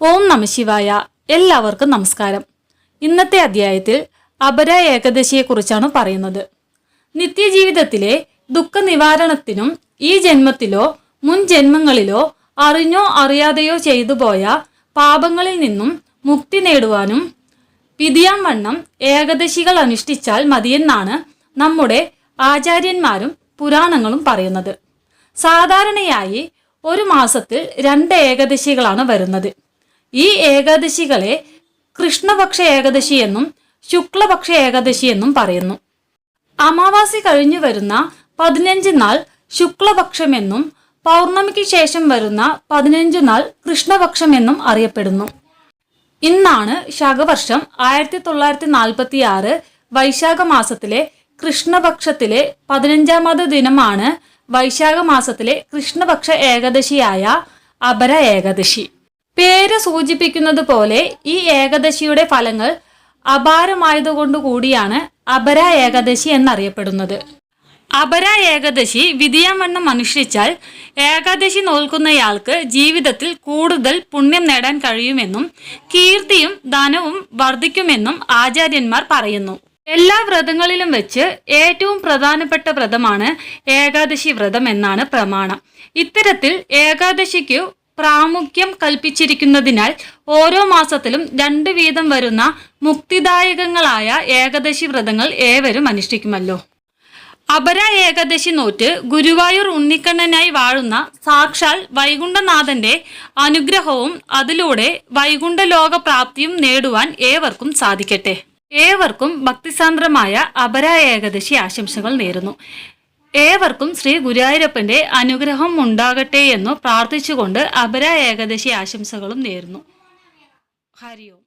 ഓം നമഃശിവായ. എല്ലാവർക്കും നമസ്കാരം. ഇന്നത്തെ അധ്യായത്തിൽ അപര ഏകാദശിയെക്കുറിച്ചാണ് പറയുന്നത്. നിത്യജീവിതത്തിലെ ദുഃഖ നിവാരണത്തിനും ഈ ജന്മത്തിലോ മുൻ ജന്മങ്ങളിലോ അറിഞ്ഞോ അറിയാതെയോ ചെയ്തു പോയ പാപങ്ങളിൽ നിന്നും മുക്തി നേടുവാനും വിധിയാം വണ്ണം ഏകാദശികൾ അനുഷ്ഠിച്ചാൽ മതിയെന്നാണ് നമ്മുടെ ആചാര്യന്മാരും പുരാണങ്ങളും പറയുന്നത്. സാധാരണയായി ഒരു മാസത്തിൽ 2 ഏകാദശികളാണ് വരുന്നത്. ഈ ഏകാദശികളെ കൃഷ്ണപക്ഷ ഏകാദശി എന്നും ശുക്ലപക്ഷ ഏകാദശി എന്നും പറയുന്നു. അമാവാസി കഴിഞ്ഞു വരുന്ന 15 നാൾ ശുക്ലപക്ഷമെന്നും പൗർണമിക്ക് ശേഷം വരുന്ന 15 നാൾ കൃഷ്ണപക്ഷമെന്നും അറിയപ്പെടുന്നു. ഇന്നാണ് ശകവർഷം 1946 വൈശാഖ മാസത്തിലെ കൃഷ്ണപക്ഷത്തിലെ 15ാമത് ദിനമാണ് വൈശാഖ മാസത്തിലെ കൃഷ്ണപക്ഷ ഏകാദശിയായ അപര ഏകാദശി. പേര് സൂചിപ്പിക്കുന്നത് പോലെ ഈ ഏകാദശിയുടെ ഫലങ്ങൾ അപാരമായതുകൊണ്ടുകൂടിയാണ് അപര ഏകാദശി എന്നറിയപ്പെടുന്നത്. അപര ഏകാദശി വിധിയാവണ്ണം അനുഷ്ഠിച്ചാൽ ഏകാദശി നോൽക്കുന്നയാൾക്ക് ജീവിതത്തിൽ കൂടുതൽ പുണ്യം നേടാൻ കഴിയുമെന്നും കീർത്തിയും ധനവും വർദ്ധിക്കുമെന്നും ആചാര്യന്മാർ പറയുന്നു. എല്ലാ വ്രതങ്ങളിലും വെച്ച് ഏറ്റവും പ്രധാനപ്പെട്ട വ്രതമാണ് ഏകാദശി വ്രതം എന്നാണ് പ്രമാണം. ഇത്തരത്തിൽ ഏകാദശിക്കു പ്രാമുഖ്യം കൽപ്പിച്ചിരിക്കുന്നതിനാൽ ഓരോ മാസത്തിലും 2 വീതം വരുന്ന മുക്തിദായകങ്ങളായ ഏകാദശി വ്രതങ്ങൾ ഏവരും അനുഷ്ഠിക്കുമല്ലോ. അപര ഏകാദശി നോറ്റ് ഗുരുവായൂർ ഉണ്ണിക്കണ്ണനായി വാഴുന്ന സാക്ഷാൽ വൈകുണ്ഠനാഥന്റെ അനുഗ്രഹവും അതിലൂടെ വൈകുണ്ഠലോക പ്രാപ്തിയും നേടുവാൻ ഏവർക്കും സാധിക്കട്ടെ. ഏവർക്കും ഭക്തിസാന്ദ്രമായ അപര ഏകാദശി ആശംസകൾ നേരുന്നു. ഏവർക്കും ശ്രീ ഗുരുവായൂരപ്പന്റെ അനുഗ്രഹം ഉണ്ടാകട്ടെ എന്നു പ്രാർത്ഥിച്ചുകൊണ്ട് അപര ഏകാദശി ആശംസകളും നേരുന്നു. ഹരി ഓം.